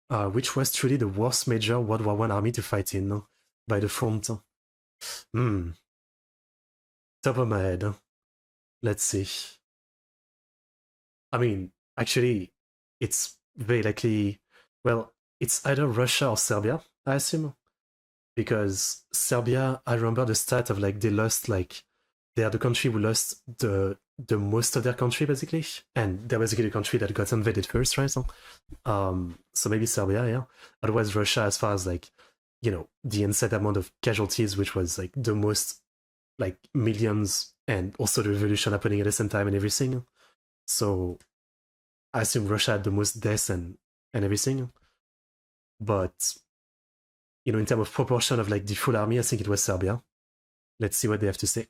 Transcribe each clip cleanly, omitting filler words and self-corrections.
which was truly the worst major World War I army to fight in by the front. Hmm. Top of my head. Let's see. I mean, actually, it's very likely. Well, it's either Russia or Serbia, I assume, because Serbia, I remember the stat of like they lost like they are the country who lost the most of their country basically, and they're basically the country that got invaded first, right? So maybe Serbia, yeah. Otherwise, Russia, as far as like the insane amount of casualties, which was like the most like millions, and also the revolution happening at the same time and everything. So I assume Russia had the most deaths and everything, but in terms of proportion of like the full army, I think it was Serbia. Let's see what they have to say.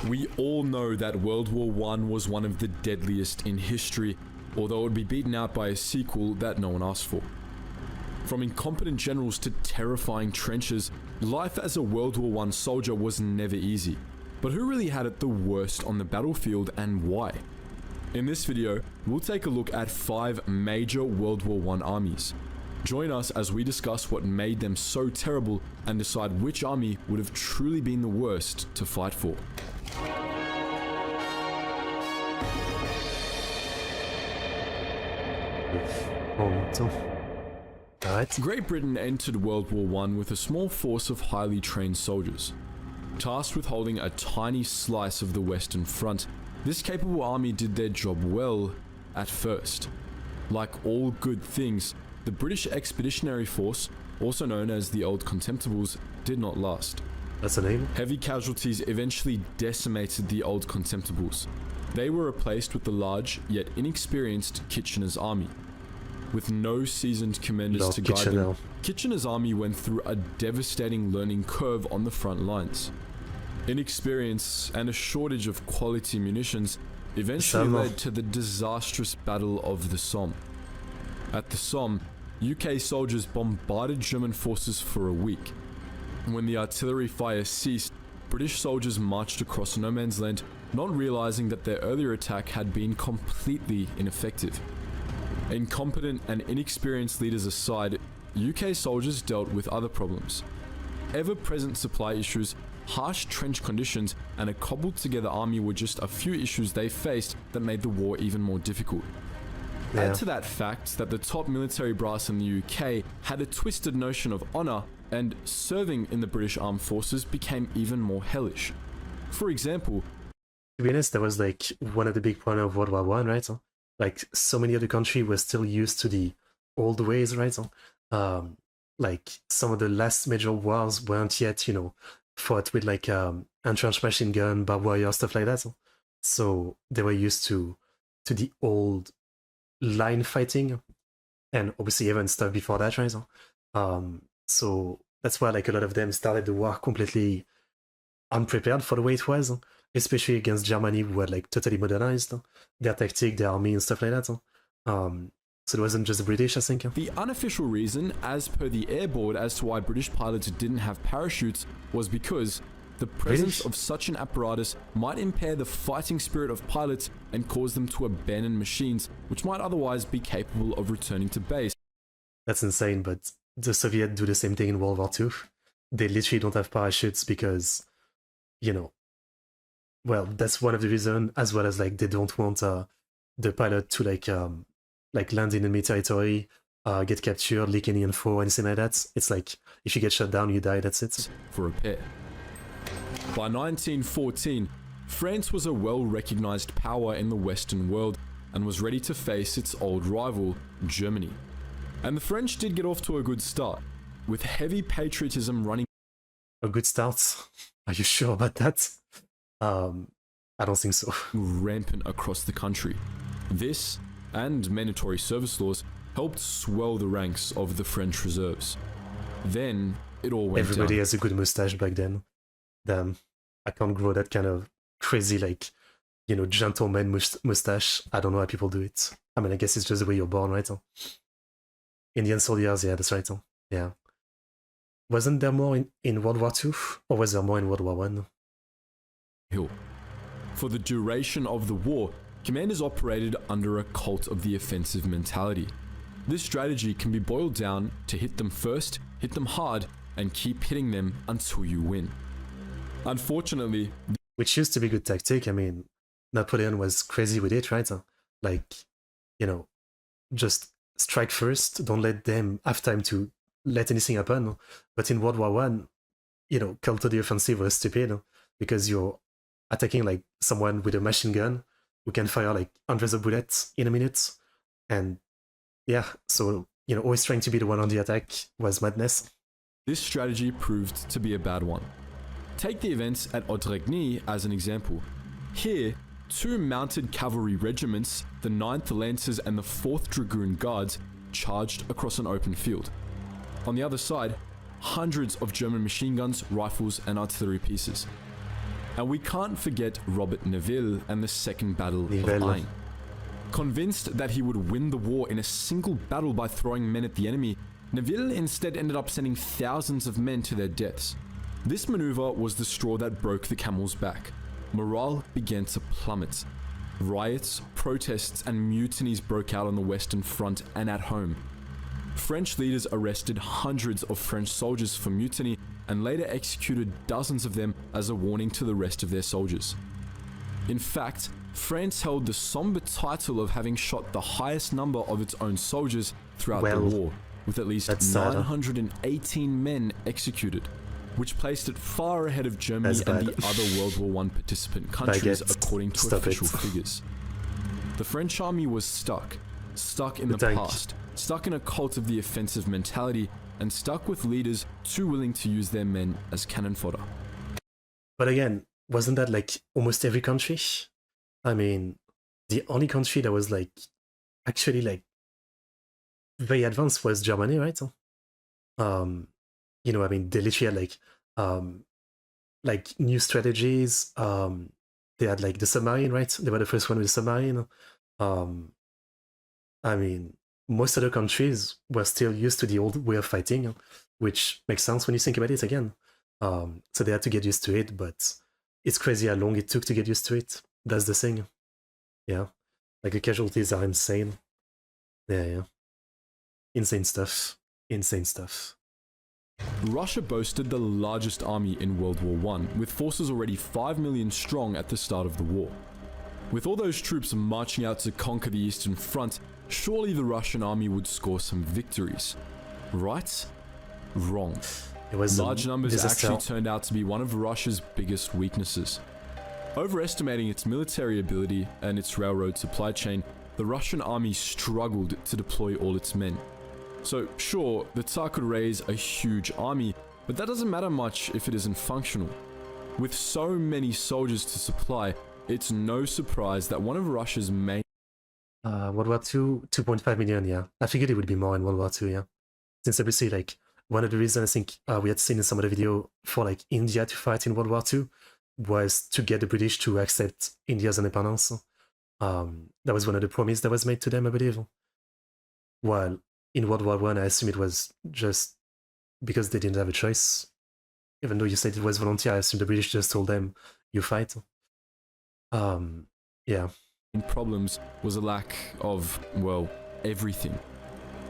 We all know that World War I was one of the deadliest in history, although it would be beaten out by a sequel that no one asked for. From incompetent generals to terrifying trenches, life as a World War I soldier was never easy. But who really had it the worst on the battlefield and why? In this video, we'll take a look at 5 major World War I armies. Join us as we discuss what made them so terrible and decide which army would have truly been the worst to fight for. Great Britain entered World War I with a small force of highly trained soldiers. Tasked with holding a tiny slice of the Western Front, this capable army did their job well at first. Like all good things, the British Expeditionary Force, also known as the Old Contemptibles, did not last. That's the name? Heavy casualties eventually decimated the Old Contemptibles. They were replaced with the large, yet inexperienced Kitchener's army. With no seasoned commanders to guide them, Kitchener's army went through a devastating learning curve on the front lines. Inexperience and a shortage of quality munitions eventually led to the disastrous Battle of the Somme. At the Somme, UK soldiers bombarded German forces for a week. When the artillery fire ceased, British soldiers marched across no man's land, not realizing that their earlier attack had been completely ineffective. Incompetent and inexperienced leaders aside, UK soldiers dealt with other problems. Ever-present supply issues, harsh trench conditions, and a cobbled-together army were just a few issues they faced that made the war even more difficult. Yeah. Add to that fact that the top military brass in the UK had a twisted notion of honour, and serving in the British Armed Forces became even more hellish. For example, to be honest, that was like one of the big points of World War I, right? Like so many of the country were still used to the old ways, right? Like some of the last major wars weren't yet, fought with like entrenched machine gun, barbed wire, stuff like that. So they were used to the old line fighting, and obviously even stuff before that, right? So that's why like a lot of them started the war completely unprepared for the way it was, especially against Germany, who had like totally modernized their tactic, their army, and stuff like that. So it wasn't just the British, I think. The unofficial reason, as per the Air Board, as to why British pilots didn't have parachutes was because the presence of such an apparatus might impair the fighting spirit of pilots and cause them to abandon machines, which might otherwise be capable of returning to base. That's insane, but the Soviets do the same thing in World War II. They literally don't have parachutes because, well, that's one of the reasons, as well as like they don't want the pilot to like land in enemy territory, get captured, leak any info, anything like that. It's like if you get shot down, you die. That's it. For repair. By 1914, France was a well-recognized power in the Western world and was ready to face its old rival, Germany. And the French did get off to a good start, with heavy patriotism running. A good start? Are you sure about that? I don't think so. Rampant across the country. This, and mandatory service laws, helped swell the ranks of the French reserves. Then, it all went Everybody down. has a good mustache back then. Damn, I can't grow that kind of crazy, like, gentleman mustache. I don't know how people do it. I mean, I guess it's just the way you're born, right? Indian soldiers, yeah, that's right. Yeah. Wasn't there more in World War II? Or was there more in World War I? Hill. For the duration of the war, commanders operated under a cult of the offensive mentality. This strategy can be boiled down to hit them first, hit them hard, and keep hitting them until you win. Unfortunately, which used to be a good tactic. I mean, Napoleon was crazy with it, right? Like, you know, just strike first, don't let them have time to let anything happen. But in World War One, you know, call to the offensive was stupid because you're attacking like someone with a machine gun who can fire like hundreds of bullets in a minute. And yeah, so, you know, always trying to be the one on the attack was madness. This strategy proved to be a bad one. Take the events at Audregny as an example. Here, two mounted cavalry regiments, the 9th Lancers and the 4th Dragoon Guards, charged across an open field. On the other side, hundreds of German machine guns, rifles, and artillery pieces. And we can't forget Robert Nivelle and the Second Battle of Ain. Convinced that he would win the war in a single battle by throwing men at the enemy, Nivelle instead ended up sending thousands of men to their deaths. This maneuver was the straw that broke the camel's back. Morale began to plummet. Riots, protests, and mutinies broke out on the Western Front and at home. French leaders arrested hundreds of French soldiers for mutiny and later executed dozens of them as a warning to the rest of their soldiers. In fact, France held the somber title of having shot the highest number of its own soldiers throughout the war, with at least 918 men executed, which placed it far ahead of Germany and the other World War I participant countries according to official figures. The French army was stuck in the past, stuck in a cult of the offensive mentality, and stuck with leaders too willing to use their men as cannon fodder. But again, wasn't that like almost every country? I mean, the only country that was like actually like very advanced was Germany, right? You know, I mean, they literally had like new strategies. They had like the submarine, right? They were the first one with the submarine. I mean, most other countries were still used to the old way of fighting, which makes sense when you think about it again. So they had to get used to it, but it's crazy how long it took to get used to it. That's the thing. Yeah. Like the casualties are insane. Yeah. Insane stuff. Insane stuff. Russia boasted the largest army in World War I, with forces already 5 million strong at the start of the war. With all those troops marching out to conquer the Eastern Front, surely the Russian army would score some victories. Right? Wrong. Large numbers actually turned out to be one of Russia's biggest weaknesses. Overestimating its military ability and its railroad supply chain, the Russian army struggled to deploy all its men. So sure, the Tsar could raise a huge army, but that doesn't matter much if it isn't functional. With so many soldiers to supply, it's no surprise that one of Russia's main... World War II, 2.5 million, yeah. I figured it would be more in World War II, yeah. Since obviously, like, one of the reasons I think we had seen in some of the video for, like, India to fight in World War II was to get the British to accept India's independence. That was one of the promises that was made to them, I believe. While in World War I assume it was just because they didn't have a choice. Even though you said it was volunteer, I assume the British just told them, you fight. Yeah. Problems was a lack of, well, everything.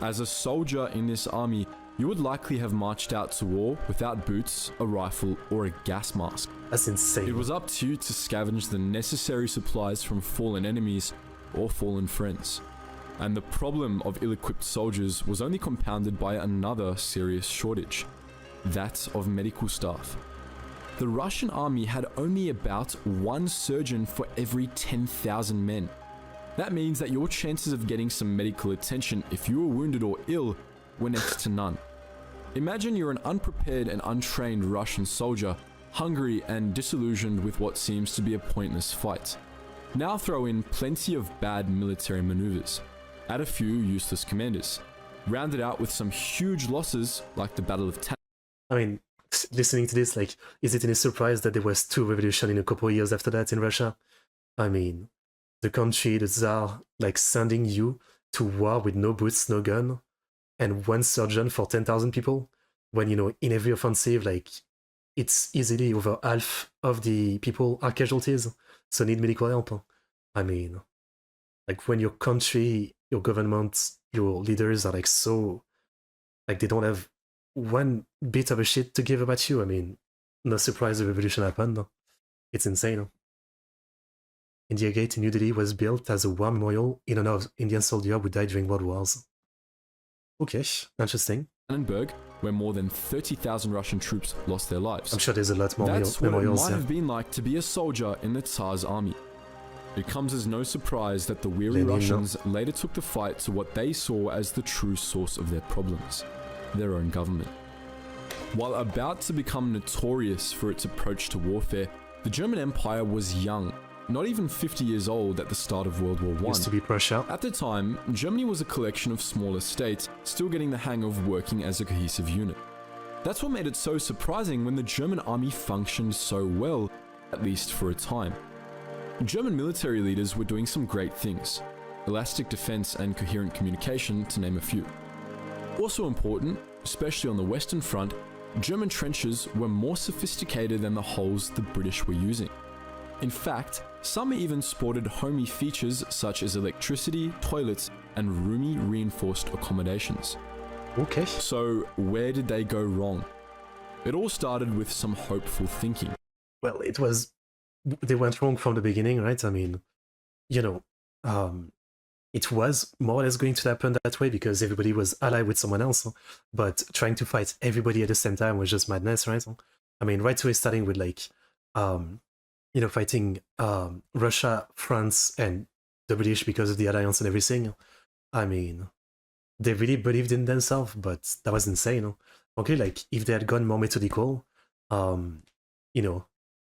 As a soldier in this army, you would likely have marched out to war without boots, a rifle, or a gas mask. That's insane. It was up to you to scavenge the necessary supplies from fallen enemies or fallen friends. And the problem of ill-equipped soldiers was only compounded by another serious shortage, that of medical staff. The Russian army had only about one surgeon for every 10,000 men. That means that your chances of getting some medical attention if you were wounded or ill were next to none. Imagine you're an unprepared and untrained Russian soldier, hungry and disillusioned with what seems to be a pointless fight. Now throw in plenty of bad military maneuvers. Add a few useless commanders. Round it out with some huge losses like the Battle of I mean, listening to this, like, is it any surprise that there was 2 revolutions in a couple of years after that in Russia? I mean, the country, the Tsar, like, sending you to war with no boots, no gun, and 1 surgeon for 10,000 people, when, you know, in every offensive, like, it's easily over half of the people are casualties, so need medical help. I mean, like, when your country, your government your leaders are like so, like they don't have one bit of a shit to give about you. I mean, no surprise the revolution happened. It's insane. India Gate in New Delhi was built as a war memorial in honor of Indian soldiers who died during world wars. Okay, interesting. Brandenburg, where more than 30,000 Russian troops lost their lives. I'm sure there's a lot more That's memorials. What it might have been like to be a soldier in the Tsar's army. It comes as no surprise that the weary Russians later took the fight to what they saw as the true source of their problems, their own government. While about to become notorious for its approach to warfare, the German Empire was young, not even 50 years old at the start of World War I. Used to be Prussia. At the time, Germany was a collection of smaller states, still getting the hang of working as a cohesive unit. That's what made it so surprising when the German army functioned so well, at least for a time. German military leaders were doing some great things, elastic defense and coherent communication to name a few. Also important, especially on the Western Front, German trenches were more sophisticated than the holes the British were using. In fact, some even sported homey features such as electricity, toilets, and roomy reinforced accommodations. Okay. So where did they go wrong? It all started with some hopeful thinking. Well, they went wrong from the beginning, right? I mean, it was more or less going to happen that way because everybody was allied with someone else, but trying to fight everybody at the same time was just madness, right? I mean, right away starting with fighting Russia, France, and the British because of the alliance and everything. I mean, they really believed in themselves, but that was insane. Okay, like if they had gone more methodical,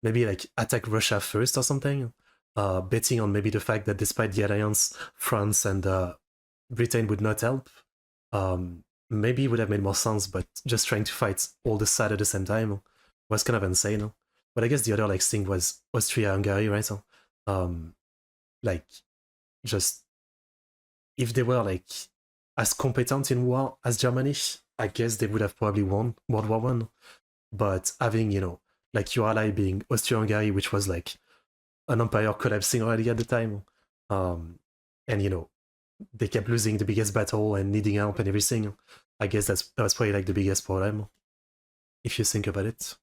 maybe like attack Russia first or something, betting on maybe the fact that despite the alliance, France and Britain would not help, maybe it would have made more sense, but just trying to fight all the sides at the same time was kind of insane. But I guess the other thing was Austria-Hungary, right? Just if they were as competent in war as Germany, I guess they would have probably won World War I. But having, your ally being Austria-Hungary, which was an empire collapsing already at the time, and they kept losing the biggest battle and needing help and everything. I guess that was probably the biggest problem, if you think about it.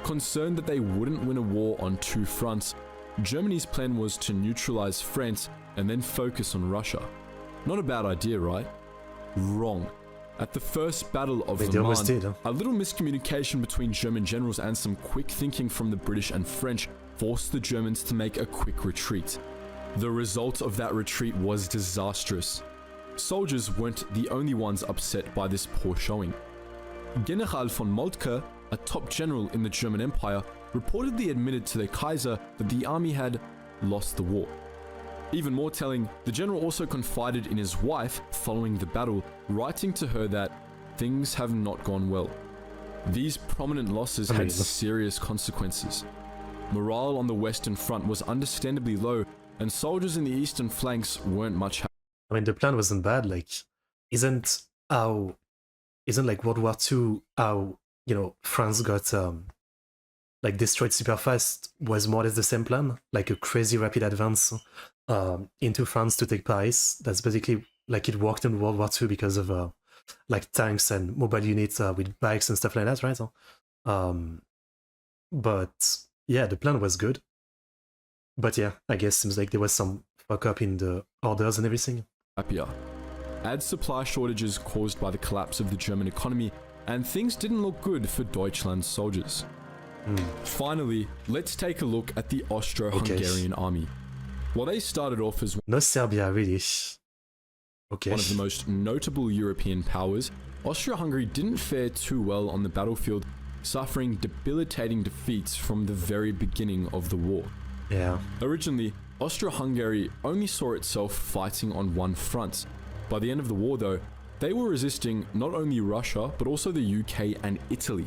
Concerned that they wouldn't win a war on two fronts, Germany's plan was to neutralize France and then focus on Russia. Not a bad idea, right? Wrong. At the first Battle of Le Mans, a little miscommunication between German generals and some quick thinking from the British and French forced the Germans to make a quick retreat. The result of that retreat was disastrous. Soldiers weren't the only ones upset by this poor showing. General von Moltke, a top general in the German Empire, reportedly admitted to the Kaiser that the army had lost the war. Even more telling, the general also confided in his wife following the battle, writing to her that things have not gone well. These prominent losses had serious consequences. Morale on the Western Front was understandably low, and soldiers in the eastern flanks weren't much happy. I mean, the plan wasn't bad. Isn't World War II how France got destroyed super fast was more or less the same plan, a crazy rapid advance into France to take Paris. That's basically it worked in World War II because of tanks and mobile units with bikes and stuff like that, right? But yeah, the plan was good. But yeah, I guess seems like there was some fuck up in the orders and everything. Happier. Add supply shortages caused by the collapse of the German economy, and things didn't look good for Deutschland's soldiers. Finally, let's take a look at the Austro-Hungarian army. While they started off as no Serbia, really. One of the most notable European powers, Austria-Hungary didn't fare too well on the battlefield, suffering debilitating defeats from the very beginning of the war. Yeah. Originally, Austria-Hungary only saw itself fighting on one front. By the end of the war, though, they were resisting not only Russia, but also the UK and Italy.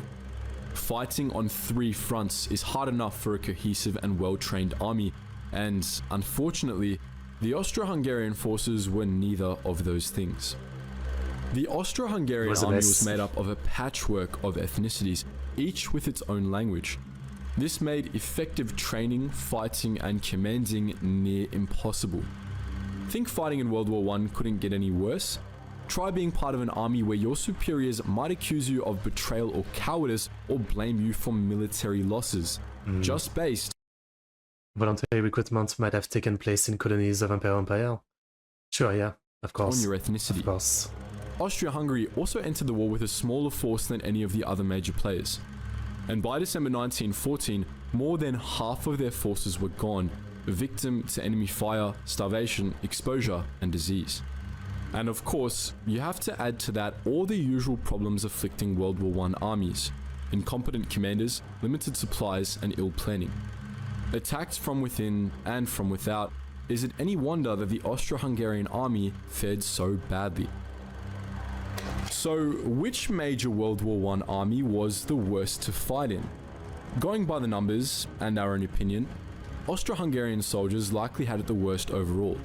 Fighting on three fronts is hard enough for a cohesive and well-trained army, and unfortunately, the Austro-Hungarian forces were neither of those things. The Austro-Hungarian army was made up of a patchwork of ethnicities, each with its own language. This made effective training, fighting, and commanding near impossible. Think fighting in World War I couldn't get any worse? Try being part of an army where your superiors might accuse you of betrayal or cowardice or blame you for military losses, just based voluntary recruitment might have taken place in colonies of Imperial Empire. Sure, yeah, of course. on your ethnicity. Of course. Austria-Hungary also entered the war with a smaller force than any of the other major players. And by December 1914, more than half of their forces were gone, victim to enemy fire, starvation, exposure, and disease. And of course, you have to add to that all the usual problems afflicting World War I armies: incompetent commanders, limited supplies, and ill planning. Attacked from within and from without, is it any wonder that the Austro-Hungarian army fared so badly? So, which major World War I army was the worst to fight in? Going by the numbers, and our own opinion, Austro-Hungarian soldiers likely had it the worst overall.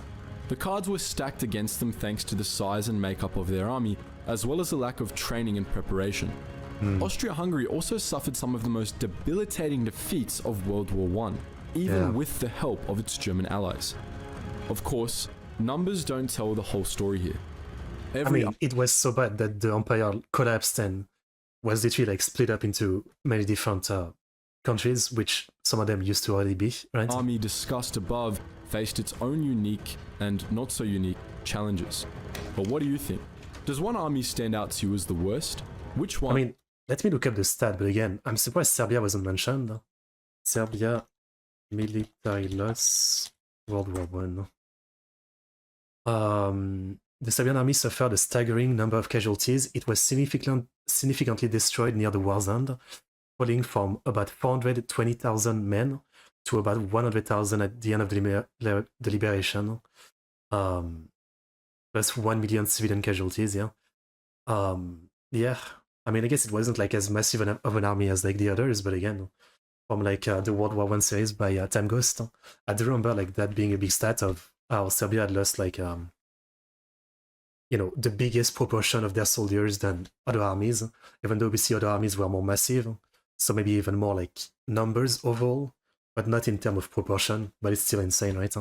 The cards were stacked against them thanks to the size and makeup of their army, as well as the lack of training and preparation. Austria-Hungary also suffered some of the most debilitating defeats of World War I, even with the help of its German allies. Of course, numbers don't tell the whole story here. It was so bad that the empire collapsed and was literally like split up into many different countries, which some of them used to already be, right? Army discussed above faced its own unique and not so unique challenges. But what do you think? Does one army stand out to you as the worst? Which one? Let me look up the stat, but again, I'm surprised Serbia wasn't mentioned. Serbia military loss, World War I. The Serbian army suffered a staggering number of casualties. It was significantly destroyed near the war's end, falling from about 420,000 men to about 100,000 at the end of the liberation, plus 1 million civilian casualties, yeah. I guess it wasn't like as massive of an army as like the others, but again, from like the World War I series by Time Ghost, I do remember like that being a big stat of how Serbia had lost like the biggest proportion of their soldiers than other armies, even though we see other armies were more massive, so maybe even more like numbers overall, but not in terms of proportion, but it's still insane, right?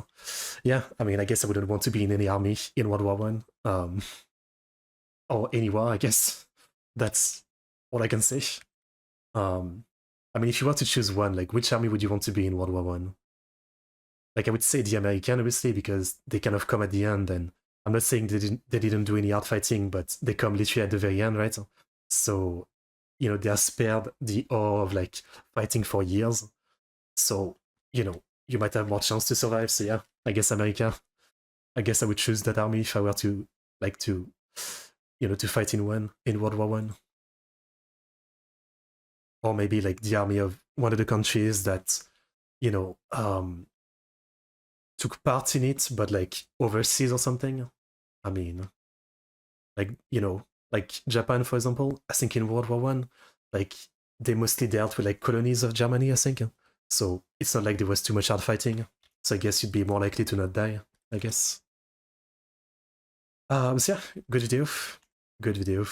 Yeah, I guess I wouldn't want to be in any army in World War I, or any war, I guess. That's all I can say. If you were to choose one, like, which army would you want to be in World War I? Like, I would say the American, obviously, because they kind of come at the end, and I'm not saying they didn't do any hard fighting, but they come literally at the very end, right? So, they are spared the horror of, like, fighting for years. So, you might have more chance to survive. So, yeah, I guess America. I guess I would choose that army if I were to, like, to fight in World War I. Or maybe, like, the army of one of the countries that, took part in it, but, like, overseas or something. Like Japan, for example, I think in World War I, like, they mostly dealt with, like, colonies of Germany, I think. So it's not like there was too much hard fighting. So I guess you'd be more likely to not die, I guess. So yeah, good video. Good video.